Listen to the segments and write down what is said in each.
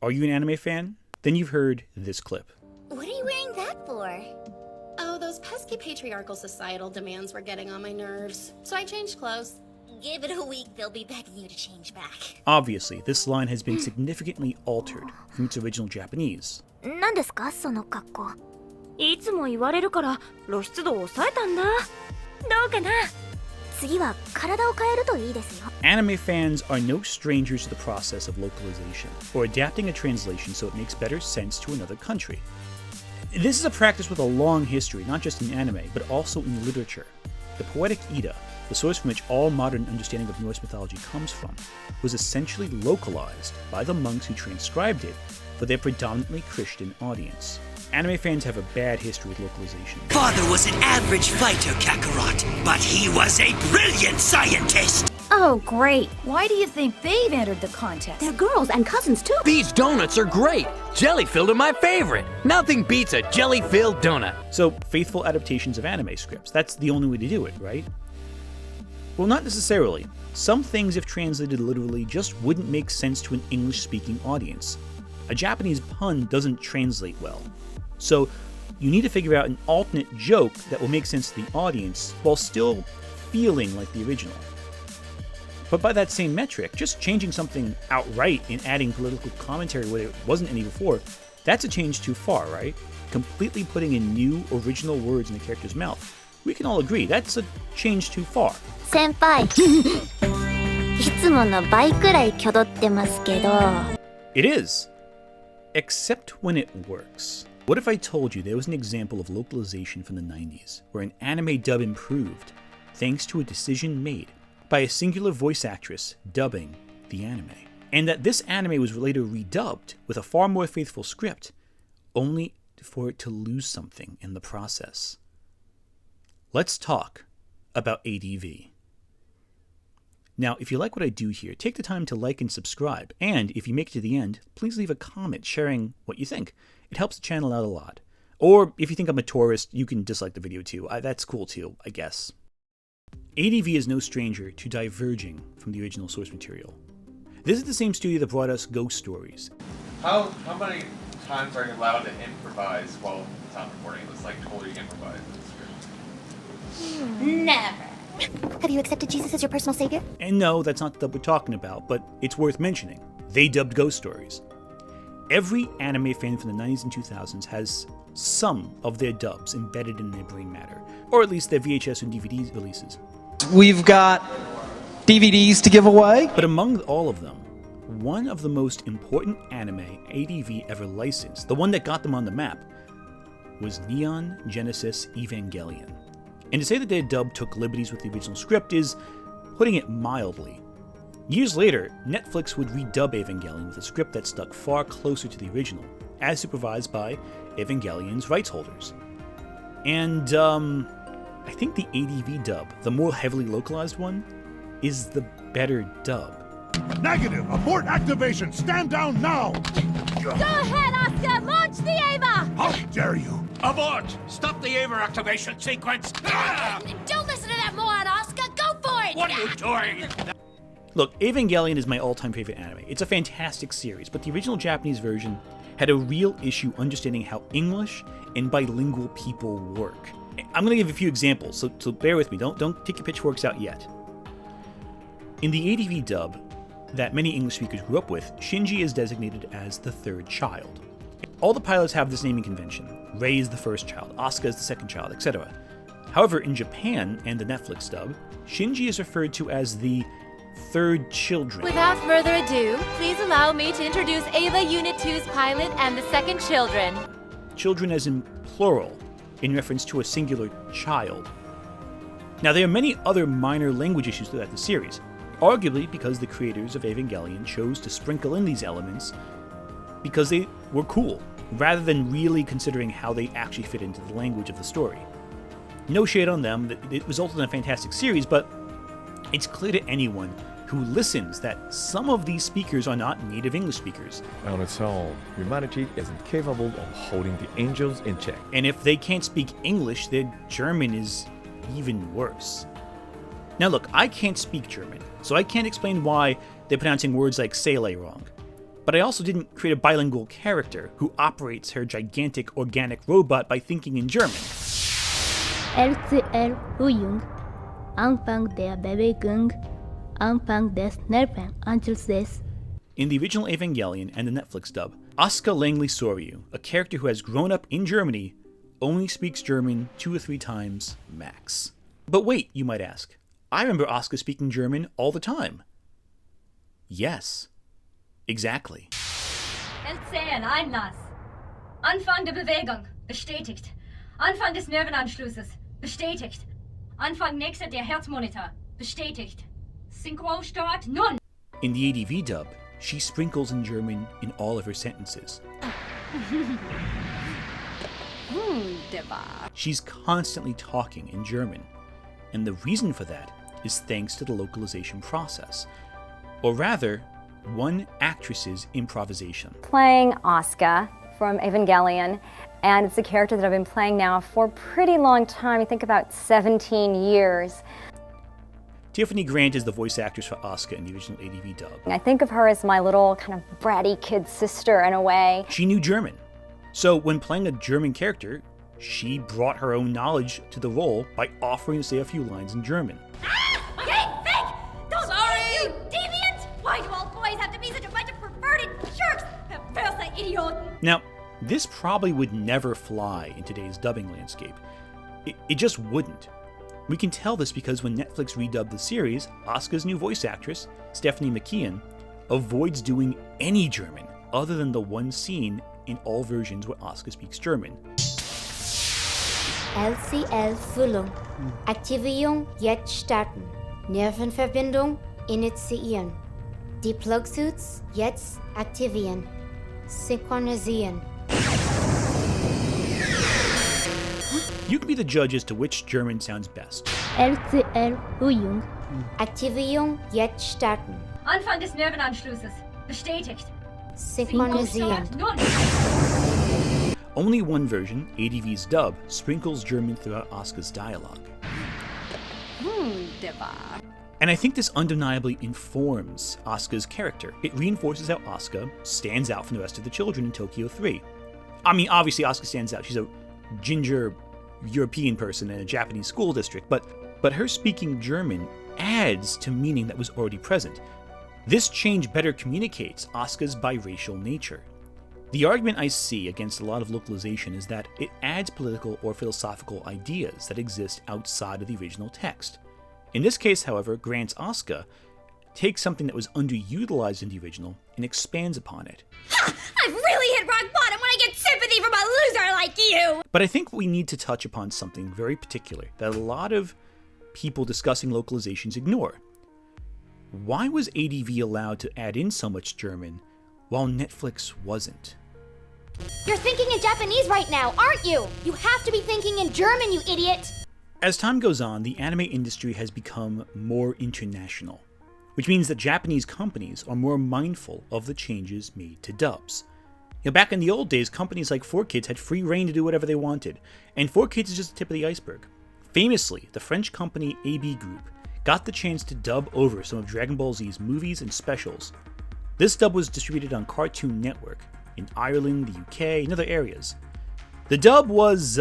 Are you an anime fan? Then you've heard this clip. What are you wearing that for? Oh, those pesky patriarchal societal demands were getting on my nerves, so I changed clothes. Give it a week, they'll be begging you to change back. Obviously, this line has been significantly altered from its original Japanese. 何ですかその格好。いつも言われるから露出度を抑えたんだ。どうかな。次は体を変えるといいですよ。Anime fans are no strangers to the process of localization, or adapting a translation so it makes better sense to another country. This is a practice with a long history, not just in anime, but also in literature. The Poetic Edda, the source from which all modern understanding of Norse mythology comes from, was essentially localized by the monks who transcribed it for their predominantly Christian audience. Anime fans have a bad history with localization. Father was an average fighter, Kakarot, but he was a brilliant scientist! Oh, great. Why do you think they've entered the contest? They're girls and cousins, too. These donuts are great! Jelly-filled are my favorite! Nothing beats a jelly-filled donut! So, faithful adaptations of anime scripts, that's the only way to do it, right? Well, not necessarily. Some things, if translated literally, just wouldn't make sense to an English-speaking audience. A Japanese pun doesn't translate well. So, you need to figure out an alternate joke that will make sense to the audience while still feeling like the original. But by that same metric, just changing something outright and adding political commentary where there wasn't any before, that's a change too far, right? Completely putting in new, original words in the character's mouth. We can all agree, that's a change too far. 先輩。いつもの倍くらい挙動ってますけど。It is. Except when it works. What if I told you there was an example of localization from the 90s, where an anime dub improved thanks to a decision made by a singular voice actress dubbing the anime, and that this anime was later redubbed with a far more faithful script, only for it to lose something in the process? Let's talk about ADV. Now, if you like what I do here, take the time to like and subscribe, and if you make it to the end, please leave a comment sharing what you think. It helps the channel out a lot. Or if you think I'm a tourist, you can dislike the video too. That's cool too, I guess. ADV is no stranger to diverging from the original source material. This is the same studio that brought us Ghost Stories. How many times are you allowed to improvise while it's not recording? It's like totally improvised. Never. Have you accepted Jesus as your personal savior? And no, that's not the dub we're talking about, but it's worth mentioning. They dubbed Ghost Stories. Every anime fan from the 90s and 2000s has some of their dubs embedded in their brain matter, or at least their VHS and DVD releases. We've got DVDs to give away. But among all of them, one of the most important anime ADV ever licensed, the one that got them on the map, was Neon Genesis Evangelion. And to say that their dub took liberties with the original script is putting it mildly. Years later, Netflix would redub Evangelion with a script that stuck far closer to the original, as supervised by Evangelion's rights holders. And, I think the ADV dub, the more heavily localized one, is the better dub. Negative! Abort activation! Stand down now! Go ahead, Oscar! Launch the Ava! How dare you! Abort! Stop the Ava activation sequence! Ah! Don't listen to that moron, Oscar! Go for it! What are you doing? Look, Evangelion is my all-time favorite anime. It's a fantastic series, but the original Japanese version had a real issue understanding how English and bilingual people work. I'm going to give a few examples, so bear with me. Don't take your pitchforks out yet. In the ADV dub that many English speakers grew up with, Shinji is designated as the third child. All the pilots have this naming convention. Rei is the first child, Asuka is the second child, etc. However, in Japan and the Netflix dub, Shinji is referred to as the third children. Without further ado, please allow me to introduce Ava Unit 2's pilot and the second children. Children as in plural, in reference to a singular child. Now, there are many other minor language issues throughout the series, arguably because the creators of Evangelion chose to sprinkle in these elements because they were cool, rather than really considering how they actually fit into the language of the story. No shade on them, it resulted in a fantastic series, but it's clear to anyone who listens that some of these speakers are not native English speakers. On its own, humanity isn't capable of holding the angels in check. And if they can't speak English, their German is even worse. Now look, I can't speak German, so I can't explain why they're pronouncing words like Seele wrong. But I also didn't create a bilingual character who operates her gigantic organic robot by thinking in German. LCL Huyung, Anfang der Bewegung, Anfang des Nervenanschlusses. In the original Evangelion and the Netflix dub, Asuka Langley Soryu, a character who has grown up in Germany, only speaks German 2 or 3 times max. But wait, you might ask, I remember Asuka speaking German all the time. Yes, exactly. LCL Einlass. Anfang der Bewegung. Bestätigt. Anfang des Nervenanschlusses. Bestätigt. Anfang nächster der Herzmonitor. Bestätigt. Synchro Start nun. In the ADV dub, she sprinkles in German in all of her sentences. She's constantly talking in German, and the reason for that is thanks to the localization process, or rather, one actress's improvisation. Playing Asuka from Evangelion, and it's a character that I've been playing now for a pretty long time, I think about 17 years. Tiffany Grant is the voice actress for Asuka in the original ADV dub. I think of her as my little kind of bratty kid sister in a way. She knew German, so when playing a German character, she brought her own knowledge to the role by offering to say a few lines in German. Okay, fake! Don't Sorry! You deviant! Why do all boys have to be such a bunch of perverted jerks? Perverse idiot! Now, this probably would never fly in today's dubbing landscape. It just wouldn't. We can tell this because when Netflix redubbed the series, Asuka's new voice actress, Stephanie McKeon, avoids doing any German other than the one scene in all versions where Asuka speaks German. LCL Füllung. Aktivierung jetzt starten. Nervenverbindung initiieren. Die Plugsuits jetzt aktivieren. Synchronisieren. You can be the judge as to which German sounds best. LCL Huyung. Aktivierung jetzt starten. Anfang des Nervenanschlusses. Bestätigt. Synchronisieren. Nun. Only one version, ADV's dub, sprinkles German throughout Asuka's dialogue. And I think this undeniably informs Asuka's character. It reinforces how Asuka stands out from the rest of the children in Tokyo 3. I mean, obviously Asuka stands out. She's a ginger European person in a Japanese school district, but her speaking German adds to meaning that was already present. This change better communicates Asuka's biracial nature. The argument I see against a lot of localization is that it adds political or philosophical ideas that exist outside of the original text. In this case, however, Grant's Asuka takes something that was underutilized in the original and expands upon it. I've really hit rock bottom when I get sympathy from a loser like you! But I think we need to touch upon something very particular that a lot of people discussing localizations ignore. Why was ADV allowed to add in so much German while Netflix wasn't? You're thinking in Japanese right now, aren't you? You have to be thinking in German, you idiot! As time goes on, the anime industry has become more international, which means that Japanese companies are more mindful of the changes made to dubs. You know, back in the old days, companies like 4Kids had free reign to do whatever they wanted, and 4Kids is just the tip of the iceberg. Famously, the French company AB Group got the chance to dub over some of Dragon Ball Z's movies and specials. This dub was distributed on Cartoon Network in Ireland, the UK, and other areas. The dub was,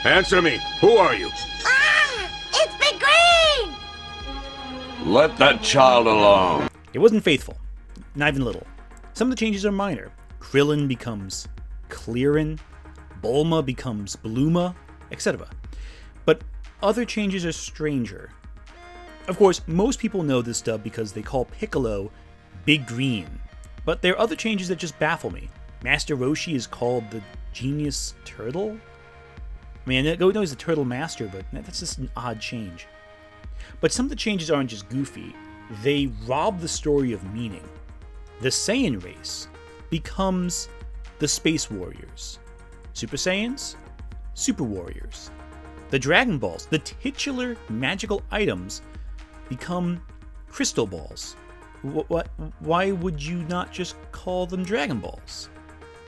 Answer me. Who are you? It's Big Green! Let that child alone. It wasn't faithful, not even a little. Some of the changes are minor. Krillin becomes Clearin, Bulma becomes Bluma, etc. But other changes are stranger. Of course, most people know this dub because they call Piccolo Big Green, but there are other changes that just baffle me. Master Roshi is called the Genius Turtle? I mean, I know he's the Turtle Master, but that's just an odd change. But some of the changes aren't just goofy, they rob the story of meaning. The Saiyan race becomes the Space Warriors. Super Saiyans? Super Warriors. The Dragon Balls, the titular magical items, become Crystal Balls. Why would you not just call them Dragon Balls?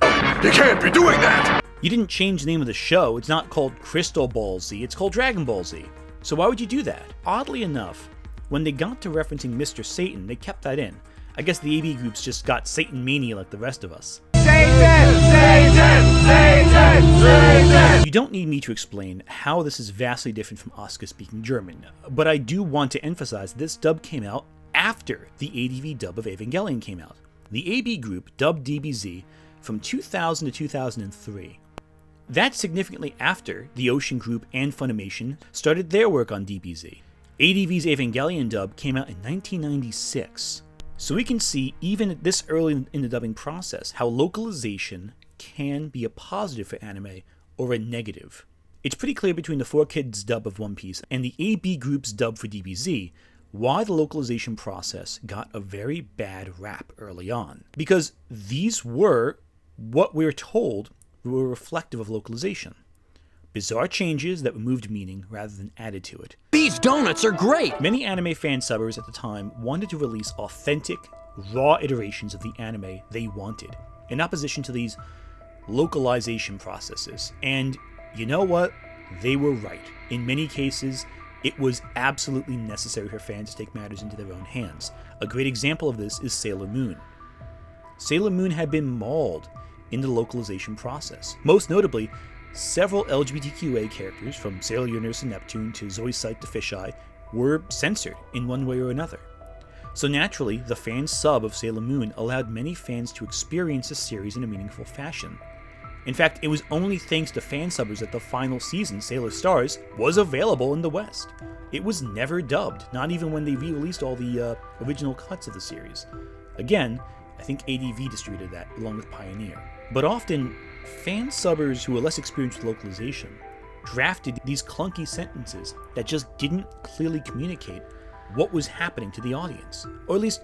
You can't be doing that! You didn't change the name of the show. It's not called Crystal Ball Z, it's called Dragon Ball Z. So why would you do that? Oddly enough, when they got to referencing Mr. Satan, they kept that in. I guess the AB groups just got Satan mania like the rest of us. Satan! Satan! Satan! Satan! You don't need me to explain how this is vastly different from Asuka speaking German, but I do want to emphasize this dub came out after the ADV dub of Evangelion came out. The AB group dubbed DBZ from 2000 to 2003. That's significantly after the Ocean Group and Funimation started their work on DBZ. ADV's Evangelion dub came out in 1996. So we can see, even at this early in the dubbing process, how localization can be a positive for anime or a negative. It's pretty clear between the 4Kids dub of One Piece and the AB group's dub for DBZ why the localization process got a very bad rap early on. Because these were, what we're told, were reflective of localization. Bizarre changes that removed meaning rather than added to it. These donuts are great! Many anime fan subbers at the time wanted to release authentic, raw iterations of the anime they wanted, in opposition to these localization processes. And you know what? They were right. In many cases, it was absolutely necessary for fans to take matters into their own hands. A great example of this is Sailor Moon. Sailor Moon had been mauled in the localization process. Most notably, several LGBTQA characters, from Sailor Uranus and Neptune to Zoe Sight to Fisheye, were censored in one way or another. So naturally, the fan sub of Sailor Moon allowed many fans to experience the series in a meaningful fashion. In fact, it was only thanks to fan subbers that the final season, Sailor Stars, was available in the West. It was never dubbed, not even when they re-released all the original cuts of the series. Again, I think ADV distributed that, along with Pioneer. But often, fan subbers who were less experienced with localization drafted these clunky sentences that just didn't clearly communicate what was happening to the audience, or at least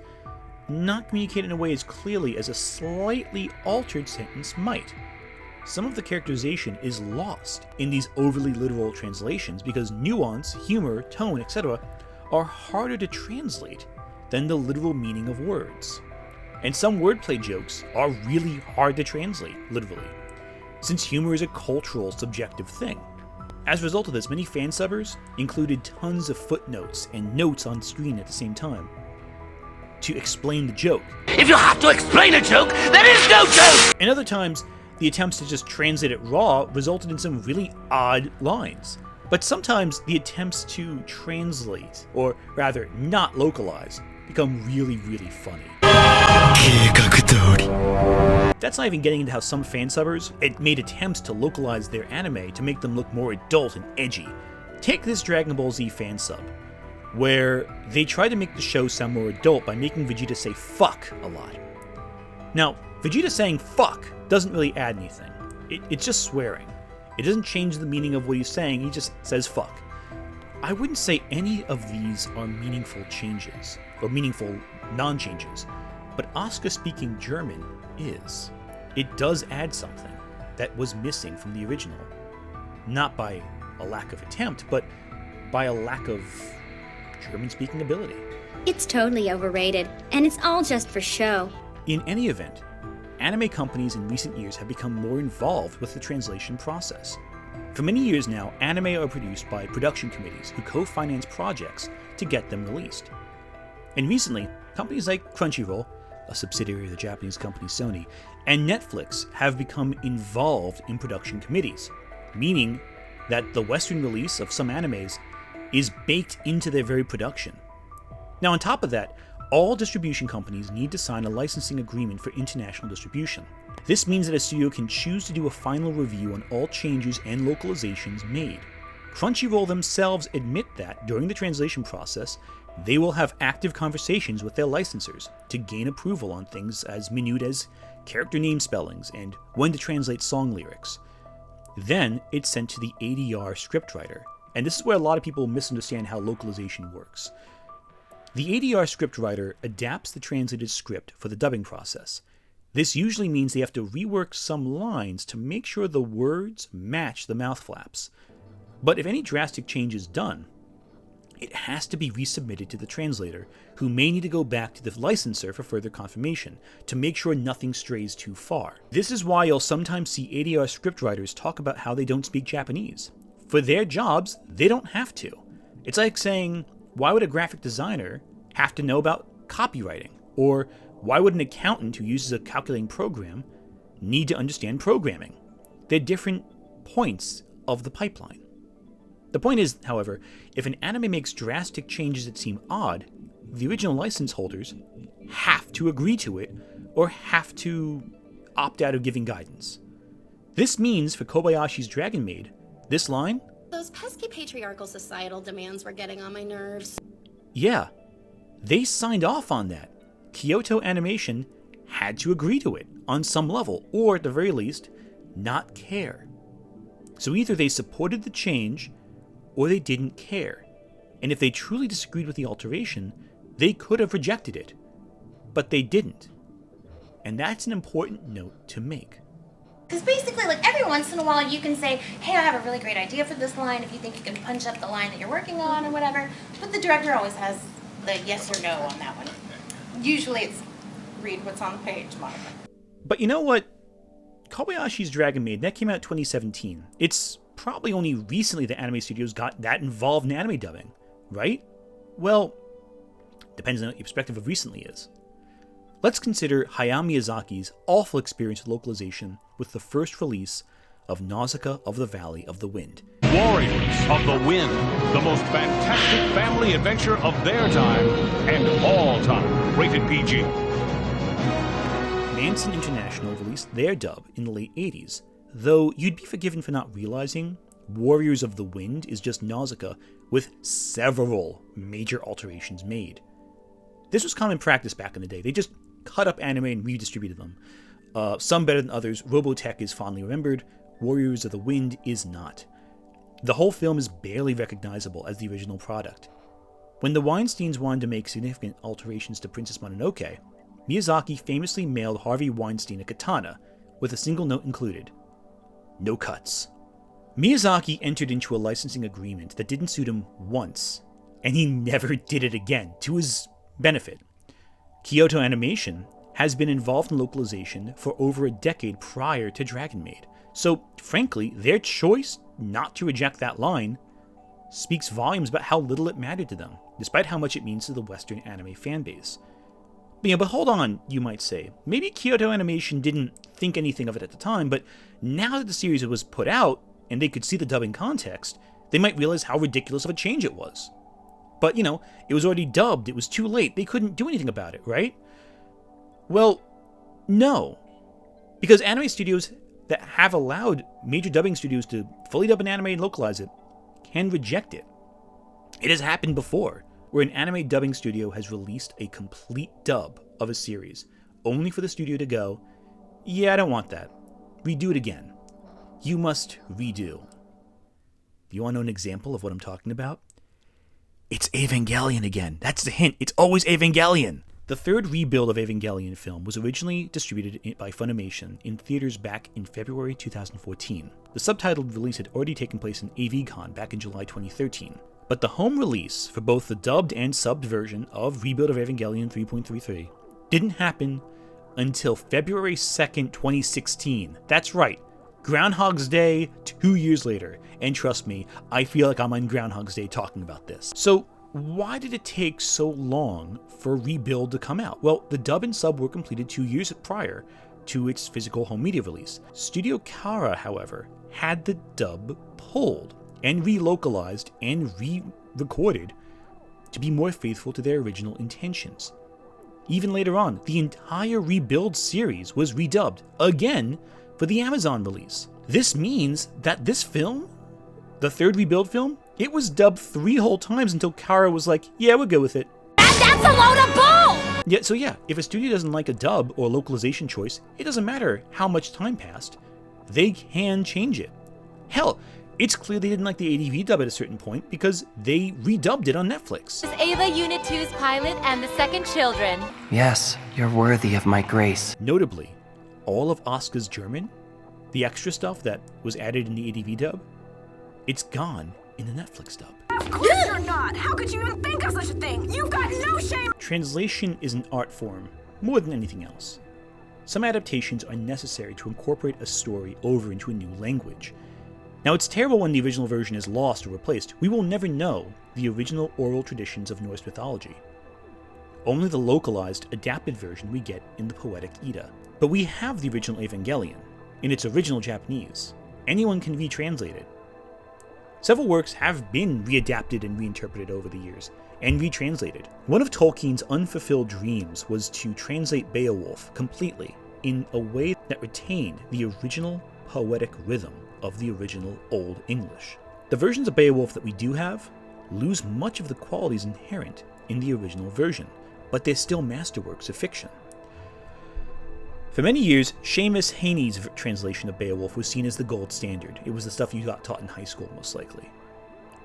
not communicate in a way as clearly as a slightly altered sentence might. Some of the characterization is lost in these overly literal translations because nuance, humor, tone, etc. are harder to translate than the literal meaning of words. And some wordplay jokes are really hard to translate, literally, since humor is a cultural, subjective thing. As a result of this, many fan subbers included tons of footnotes and notes on screen at the same time to explain the joke. If you have to explain a joke, there is no joke! And other times, the attempts to just translate it raw resulted in some really odd lines. But sometimes the attempts to translate, or rather not localize, become really, really funny. That's not even getting into how some fan subbers made attempts to localize their anime to make them look more adult and edgy. Take this Dragon Ball Z fan sub, where they try to make the show sound more adult by making Vegeta say fuck a lot. Now, Vegeta saying fuck doesn't really add anything. It's just swearing. It doesn't change the meaning of what he's saying, he just says fuck. I wouldn't say any of these are meaningful changes, or meaningful non-changes, but Asuka speaking German is. It does add something that was missing from the original. Not by a lack of attempt, but by a lack of German-speaking ability. It's totally overrated, and it's all just for show. In any event, anime companies in recent years have become more involved with the translation process. For many years now, anime are produced by production committees who co-finance projects to get them released. And recently, companies like Crunchyroll, a subsidiary of the Japanese company Sony, and Netflix have become involved in production committees, meaning that the Western release of some animes is baked into their very production. Now on top of that, all distribution companies need to sign a licensing agreement for international distribution. This means that a studio can choose to do a final review on all changes and localizations made. Crunchyroll themselves admit that during the translation process, they will have active conversations with their licensors to gain approval on things as minute as character name spellings and when to translate song lyrics. Then it's sent to the ADR scriptwriter, and this is where a lot of people misunderstand how localization works. The ADR scriptwriter adapts the translated script for the dubbing process. This usually means they have to rework some lines to make sure the words match the mouth flaps. But if any drastic change is done, it has to be resubmitted to the translator, who may need to go back to the licensor for further confirmation to make sure nothing strays too far. This is why you'll sometimes see ADR scriptwriters talk about how they don't speak Japanese. For their jobs, they don't have to. It's like saying, why would a graphic designer have to know about copywriting? Or why would an accountant who uses a calculating program need to understand programming? They're different points of the pipeline. The point is, however, if an anime makes drastic changes that seem odd, the original license holders have to agree to it or have to opt out of giving guidance. This means for Kobayashi's Dragon Maid, this line, Those pesky patriarchal societal demands were getting on my nerves. yeah, they signed off on that. Kyoto Animation had to agree to it on some level, or at the very least, not care. So either they supported the change, or they didn't care. And if they truly disagreed with the alteration, they could have rejected it. But they didn't. And that's an important note to make. Because basically, like, every once in a while you can say, hey, I have a really great idea for this line, if you think you can punch up the line that you're working on or whatever. But the director always has the yes or no on that one. Usually it's read what's on the page, Monica. But you know what? Kobayashi's Dragon Maid, that came out in 2017. It's probably only recently that anime studios got that involved in anime dubbing, right? Well, depends on what your perspective of recently is. Let's consider Hayao Miyazaki's awful experience with localization with the first release of Nausicaa of the Valley of the Wind. Warriors of the Wind, the most fantastic family adventure of their time and all time. Rated PG. Manson International released their dub in the late 80s, though you'd be forgiven for not realizing Warriors of the Wind is just Nausicaa with several major alterations made. This was common practice back in the day. They just cut up anime and redistributed them. Some better than others. Robotech is fondly remembered. Warriors of the Wind is not. The whole film is barely recognizable as the original product. When the Weinsteins wanted to make significant alterations to Princess Mononoke, Miyazaki famously mailed Harvey Weinstein a katana with a single note included: no cuts. Miyazaki entered into a licensing agreement that didn't suit him once, and he never did it again, to his benefit. Kyoto Animation has been involved in localization for over a decade prior to Dragon Maid, so frankly, their choice not to reject that line speaks volumes about how little it mattered to them, despite how much it means to the Western anime fanbase. But hold on, you might say. Maybe Kyoto Animation didn't think anything of it at the time, but now that the series was put out, and they could see the dub in context, they might realize how ridiculous of a change it was. But, it was already dubbed, it was too late, they couldn't do anything about it, right? Well, no. Because anime studios that have allowed major dubbing studios to fully dub an anime and localize it can reject it. It has happened before, where an anime dubbing studio has released a complete dub of a series, only for the studio to go, yeah, I don't want that. Redo it again. You must redo. Do you want to know an example of what I'm talking about? It's Evangelion again. That's the hint. It's always Evangelion. The third rebuild of Evangelion film was originally distributed by Funimation in theaters back in February 2014. The subtitled release had already taken place in AVCon back in July 2013. But the home release for both the dubbed and subbed version of Rebuild of Evangelion 3.33 didn't happen until February 2nd, 2016. That's right. Groundhog's Day 2 years later. And trust me, I feel like I'm on Groundhog's Day talking about this. So why did it take so long for Rebuild to come out? Well, the dub and sub were completed 2 years prior to its physical home media release. Studio Kara, however, had the dub pulled and relocalized and re-recorded to be more faithful to their original intentions. Even later on, the entire Rebuild series was redubbed again for the Amazon release. This means that this film, the third Rebuild film, it was dubbed 3 whole times until Kara was like, yeah, we'll go with it. That's a load of bull! Yeah, if a studio doesn't like a dub or localization choice, it doesn't matter how much time passed. They can change it. Hell, it's clear they didn't like the ADV dub at a certain point because they redubbed it on Netflix. It's Ava Unit 2's pilot and the second children. Yes, you're worthy of my grace. Notably, all of Asuka's German, the extra stuff that was added in the ADV dub, it's gone in the Netflix dub. Of course you're not! How could you even think of such a thing? You've got no shame! Translation is an art form more than anything else. Some adaptations are necessary to incorporate a story over into a new language. Now, it's terrible when the original version is lost or replaced. We will never know the original oral traditions of Norse mythology. only the localized, adapted version we get in the Poetic Edda. But we have the original Evangelion, in its original Japanese. Anyone can retranslate it. Several works have been readapted and reinterpreted over the years, and retranslated. One of Tolkien's unfulfilled dreams was to translate Beowulf completely in a way that retained the original poetic rhythm of the original Old English. The versions of Beowulf that we do have lose much of the qualities inherent in the original version, but they're still masterworks of fiction. For many years, Seamus Heaney's translation of Beowulf was seen as the gold standard. It was the stuff you got taught in high school, most likely.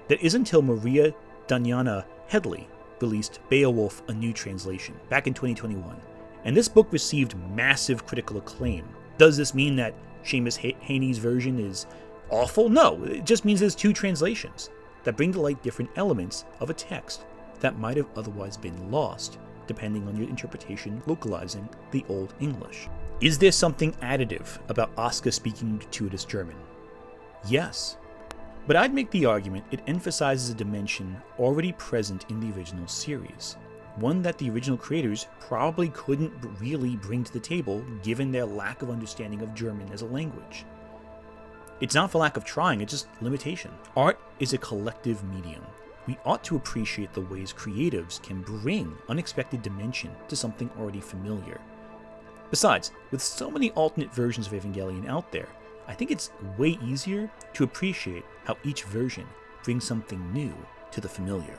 That is until Maria Danyana Headley released Beowulf, A New Translation, back in 2021. And this book received massive critical acclaim. Does this mean that Seamus Heaney's version is awful? No, it just means there's two translations that bring to light different elements of a text that might have otherwise been lost, depending on your interpretation localizing the Old English. Is there something additive about Asuka speaking gratuitous German? Yes. But I'd make the argument it emphasizes a dimension already present in the original series, one that the original creators probably couldn't really bring to the table given their lack of understanding of German as a language. It's not for lack of trying, it's just limitation. Art is a collective medium. We ought to appreciate the ways creatives can bring unexpected dimension to something already familiar. Besides, with so many alternate versions of Evangelion out there, I think it's way easier to appreciate how each version brings something new to the familiar.